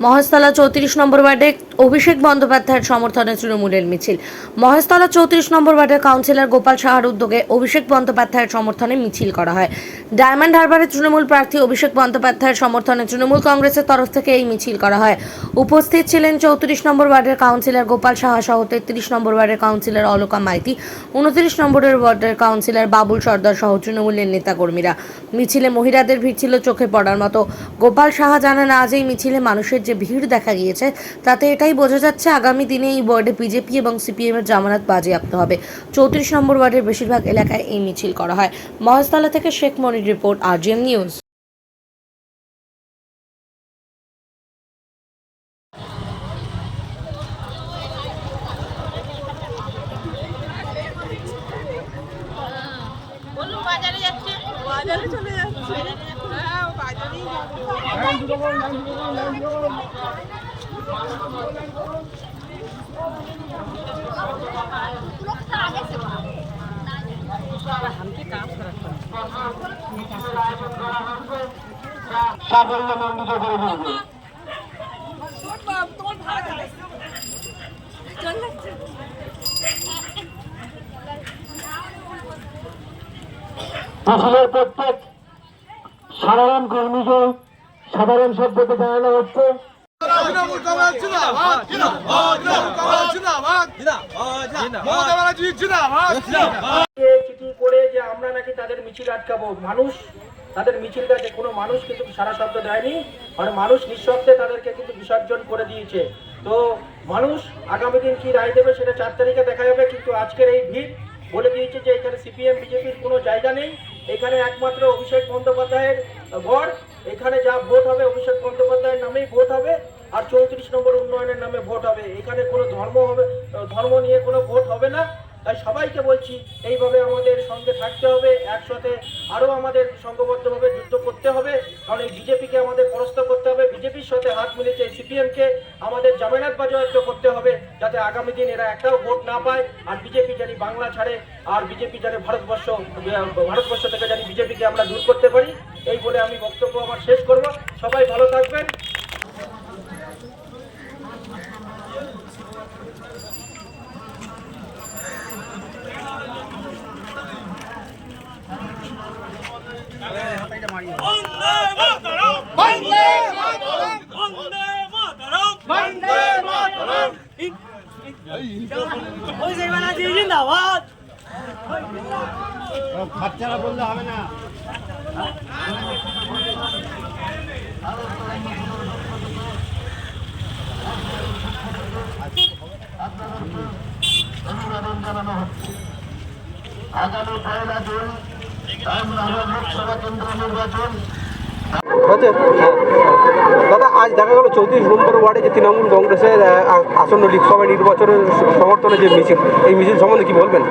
মহেশতলা 34 নম্বর ওয়ার্ডে অভিষেক বন্দ্যোপাধ্যায়ের সমর্থনে তৃণমূলের মিছিল। মহেশতলা 34 নম্বর ওয়ার্ডের কাউন্সিলর গোপাল সাহার উদ্যোগে অভিষেক বন্দ্যোপাধ্যায়ের সমর্থনে মিছিল করা হয়। ডায়মন্ড হারবারে তৃণমূল প্রার্থী অভিষেক বন্দ্যোপাধ্যায়ের সমর্থনে তৃণমূল কংগ্রেসের তরফ থেকে এই মিছিল করা হয়। উপস্থিত ছিলেন 34 নম্বর ওয়ার্ডের কাউন্সিলর গোপাল সাহা সহ 33 নম্বর ওয়ার্ডের কাউন্সিলর অলকা মাইতি, 29 নম্বরের ওয়ার্ডের কাউন্সিলর বাবুল সর্দার সহ তৃণমূলের নেতাকর্মীরা। মিছিলে মহিলাদের ভিড় ছিল চোখে পড়ার মতো। গোপাল সাহা জানান, আজ এই মিছিলে মানুষের যে ভিড় দেখা গিয়েছে তাতে এটাই বোঝা যাচ্ছে আগামী দিনে এই ওয়ার্ডে বিজেপি এবং সিপিএম এর জামানত বাজেয়াপ্ত হবে। 34 নম্বর ওয়ার্ডের বেশিরভাগ এলাকায় এই মিছিল করা হয়। মহেশতলা থেকে শেখ মনির রিপোর্ট, RGM নিউজ। বাজারে যাচ্ছে, বাজারে চলে যাচ্ছে। হ্যাঁ, বাজারেই সাফল্যমণ্ডিত করে বলবে। মিছিলের প্রত্যেক সাধারণ কর্মীকে সাধারণ শব্দকে জানানো হচ্ছে চিঠি করে যে আমরা নাকি তাদের মিছিল আটকাবো। মানুষ তাদের মিছিল গেছে, কোনো মানুষ কিন্তু সারা শব্দ দেয়নি, আর মানুষ নিঃশব্দে তাদেরকে কিন্তু বিসর্জন করে দিয়েছে। তো মানুষ আগামী দিন কি রায় দেবে সেটা 4 তারিখে দেখা যাবে। কিন্তু আজকের এই ভিড় বলে দিয়েছে যে এখানে সিপিএম বিজেপির কোনো জায়গা নেই, এখানে একমাত্র অভিষেক বন্দ্যোপাধ্যায়ের গড়। এখানে যা ভোট হবে অভিষেক বন্দ্যোপাধ্যায়ের নামেই ভোট হবে, আর 34 নম্বর উন্নয়নের নামে ভোট হবে। এখানে কোনো ধর্ম নিয়ে কোনো ভোট হবে না। তাই সবাইকে বলছি, এইভাবে আমাদের সঙ্গে থাকতে হবে, একসাথে আরও আমাদের সংঘবদ্ধভাবে যুদ্ধ করতে হবে। কারণ এই বিজেপিকে আমাদের পরাস্ত করতে হবে। বিজেপির সাথে হাত মিলিয়েছে সিপিএমকে আমাদের জামানত বাজেয়াপ্ত করতে হবে, যাতে আগামী দিন এরা একটাও ভোট না পায়। আর বিজেপি জানি বাংলা ছাড়ে, আর বিজেপি জানি ভারতবর্ষ থেকে জানি বিজেপিকে আমরা দূর করতে পারি। এই বলে আমি বক্তব্য আমার শেষ করব। সবাই ভালো থাকবেন। বাচ্চারা বললে হবে না। অভিবাদন জানানো হচ্ছে। আগামী 1 জুন লোকসভা কেন্দ্র নির্বাচন। দাদা, আজ দেখা গেল 34 নম্বর ওয়ার্ডে যে তৃণমূল কংগ্রেসের আসন্ন লোকসভা নির্বাচনের সমর্থনে যে মিছিল, এই মিছিল সম্বন্ধে কি বলবেন?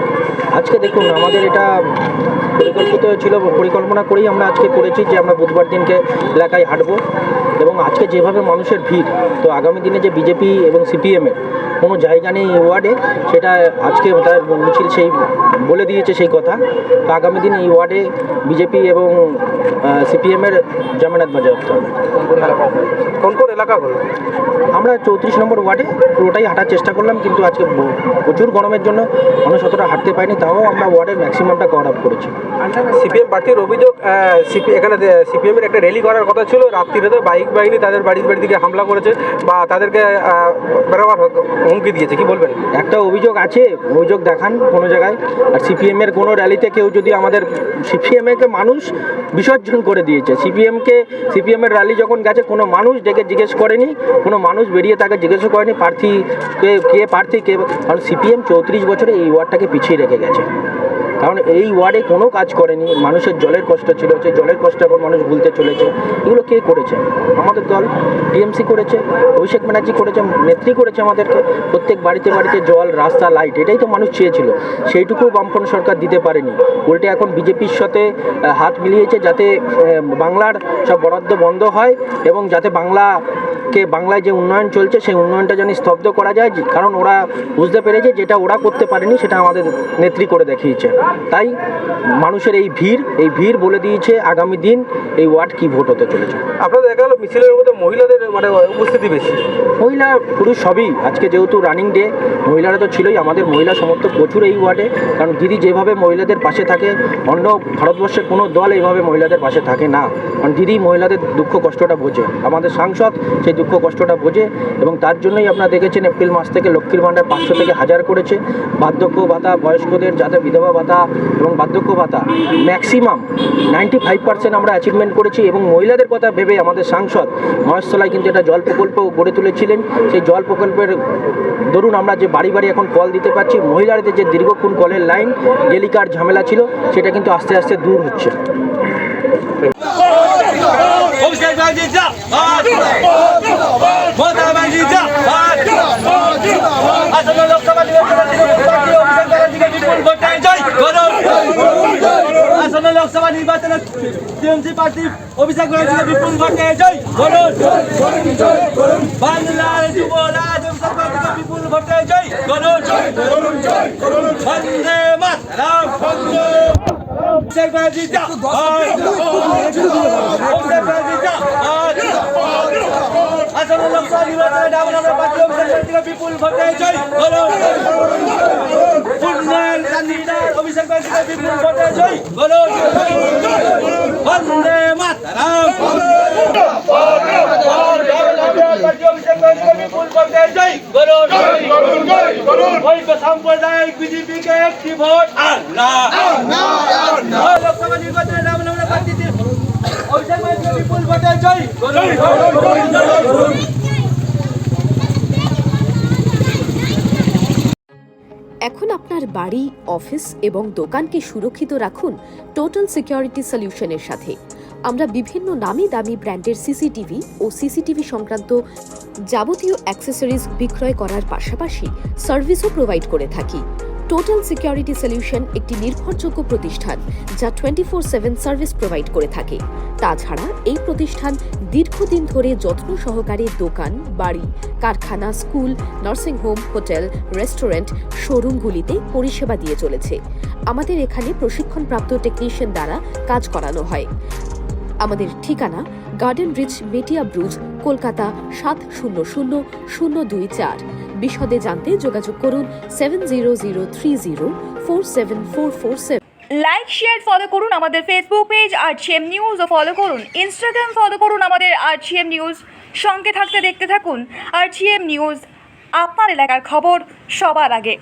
আজকে দেখুন, আমাদের এটা পরিকল্পিত ছিল, পরিকল্পনা করেই আমরা আজকে করেছি যে আমরা বুধবার দিনকে এলাকায় হাঁটবো। এবং আজকে যেভাবে মানুষের ভিড়, তো আগামী দিনে যে বিজেপি এবং সিপিএমের কোনো জায়গা নেই এই ওয়ার্ডে, সেটা আজকে তার মিছিল সেই বলে দিয়েছে সেই কথা। তো আগামী দিন এই ওয়ার্ডে বিজেপি এবং সিপিএমের জামানত বাজেয়াপ্ত হবে। কোন কোন এলাকাগুলো? আমরা 34 নম্বর ওয়ার্ডে পুরোটাই হাঁটার চেষ্টা করলাম, কিন্তু আজকে প্রচুর গরমের জন্য মানুষ অতটা হাঁটতে পারেনি, তাও আমরা ওয়ার্ডের ম্যাক্সিমামটা কভার আপ করেছি। সিপিএম প্রার্থীর অভিযোগ, এখানে সিপিএমের একটা র্যালি করার কথা ছিল, রাত্রিতে বাইক বাহিনী তাদের বাড়ি দিকে হামলা করেছে বা তাদেরকে বেরোবার হুমকি দিয়েছে, কি বলবেন? একটা অভিযোগ আছে, অভিযোগ দেখান কোনো জায়গায়। আর সিপিএমের কোনো র্যালিতে কেউ যদি আমাদের সিপিএমকে মানুষ বিসর্জন করে দিয়েছে, সিপিএমের র্যালি যখন গেছে কোনো মানুষ ডেকে জিজ্ঞেস করেনি, কোনো মানুষ বেরিয়ে তাকে জিজ্ঞেস করেনি প্রার্থী কে প্রার্থী কে। কারণ সিপিএম 34 বছরে এই ওয়ার্ডটাকে পিছিয়ে রেখে গেছে। কারণ এই ওয়ার্ডে কোনো কাজ করেনি। মানুষের জলের কষ্ট ছিল, সেই জলের কষ্ট এখন মানুষ ভুলতে চলেছে। এগুলো কে করেছে? আমাদের দল টিএমসি করেছে, অভিষেক ব্যানার্জি করেছে, নেত্রী করেছে আমাদেরকে। প্রত্যেক বাড়িতে বাড়িতে জল, রাস্তা, লাইট, এটাই তো মানুষ চেয়েছিল। সেইটুকু বামফ্রন্ট সরকার দিতে পারেনি। উল্টে এখন বিজেপির সাথে হাত মিলিয়েছে যাতে বাংলার সব বরাদ্দ বন্ধ হয় এবং যাতে বাংলা কে বাংলায় যে উন্নয়ন চলছে সেই উন্নয়নটা যেন স্তব্ধ করা যায়, কারণ ওরা বুঝতে পেরেছে যেটা ওরা করতে পারেনি সেটা আমাদের নেত্রী করে দেখিয়েছে। তাই মানুষের এই ভিড় বলে দিয়েছে আগামী দিন এই ওয়ার্ড কি ভোট হতে চলেছে। আপনাদের দেখা গেলো মিছিলের মধ্যে মহিলাদের মানে উপস্থিতি বেশি। মহিলা পুরুষ সবই, আজকে যেহেতু রানিং ডে, মহিলারা তো ছিলই, আমাদের মহিলা সমর্থক প্রচুর এই ওয়ার্ডে, কারণ দিদি যেভাবে মহিলাদের পাশে থাকে অন্য ভারতবর্ষের কোনো দল এইভাবে মহিলাদের পাশে থাকে না, কারণ দিদি মহিলাদের দুঃখ কষ্টটা বোঝে, আমাদের সাংসদ সেই দুঃখ কষ্টটা বোঝে, এবং তার জন্যই আপনারা দেখেছেন এপ্রিল মাস থেকে লক্ষ্মীর ভাণ্ডার 500 থেকে 1000 করেছে। বার্ধক্য ভাতা, বয়স্কদের যাতে বিধবা ভাতা এবং বার্ধক্য ভাতা ম্যাক্সিমাম 95% আমরা অ্যাচিভমেন্ট করেছি। এবং মহিলাদের কথা ভেবে আমাদের সাংসদ মহেশতলায় কিন্তু একটা জল প্রকল্প গড়ে তুলেছিলেন। সেই জল প্রকল্পের দরুন আমরা যে বাড়ি বাড়ি এখন কল দিতে পারছি, মহিলাদের যে দীর্ঘক্ষণ কলের লাইন ডেলিকার ঝামেলা ছিল সেটা কিন্তু আস্তে আস্তে দূর হচ্ছে। লোকসভা নির্বাচনে টিএমসি প্রার্থী অভিষেক ব্যানার্জিকে বিপুল ভোটে জয় করুন। বাংলার যুবরাজ অভিষেক ব্যানার্জিকে বিপুল ভোটে জয় করুন। বন্দে মাতরম। অভিষেক ব্যানার্জি জিন্দাবাদ। অভিষেক ব্যানার্জি জিন্দাবাদ। আসন্ন লোকসভা নির্বাচনে ডাবল প্রার্থী অভিষেক ব্যানার্জিকে বিপুল ভোটে জয় করুন। উন্নয়ন কান্ডিডেট অভিষেক ব্যানার্জিকে বিপুল ভোটে জয় করুন। বন্দে মাতরম। অভিষেক ব্যানার্জিকে বিপুল ভোটে জয় করুন। ঐক্য সাম্প্রদায়িক বিজেপিকে একটি ভোট আল্লাহ। লোকসভা নির্বাচনে ডাবল প্রার্থী অভিষেক ব্যানার্জিকে বিপুল ভোটে জয় করুন। এখন আপনার বাড়ি, অফিস এবং দোকানকে সুরক্ষিত রাখুন টোটাল সিকিউরিটি সলিউশনের সাথে। আমরা বিভিন্ন নামি দামি ব্র্যান্ডের সিসিটিভি ও সিসিটিভি সংক্রান্ত যাবতীয় অ্যাক্সেসরিজ বিক্রয় করার পাশাপাশি সার্ভিসও প্রোভাইড করে থাকি। টোটাল সিকিউরিটি সলিউশন একটি নির্ভরযোগ্য প্রতিষ্ঠান যা 24/7 সার্ভিস প্রোভাইড করে থাকে। তাছাড়া এই প্রতিষ্ঠান দীর্ঘদিন ধরে যত্ন সহকারে দোকান, বাড়ি, কারখানা, স্কুল, নার্সিংহোম, হোটেল, রেস্টুরেন্ট, শোরুমগুলিতে পরিষেবা দিয়ে চলেছে। আমাদের এখানে প্রশিক্ষণপ্রাপ্ত টেকনিশিয়ান দ্বারা কাজ করানো হয়। আমাদের ঠিকানা গার্ডেন রিচ, মেটিয়া ব্রুজ, কলকাতা 700024। বিশদে জানতে যোগাযোগ করুন 7003047447। লাইক, শেয়ার, ফলো করুন আমাদের ফেসবুক পেজ RGM নিউজ ও ফলো করুন ইনস্টাগ্রাম, ফলো করুন আমাদের RGM নিউজ। সঙ্গে থাকতে দেখতে থাকুন RGM নিউজ, আপনার এলাকার খবর সবার আগে।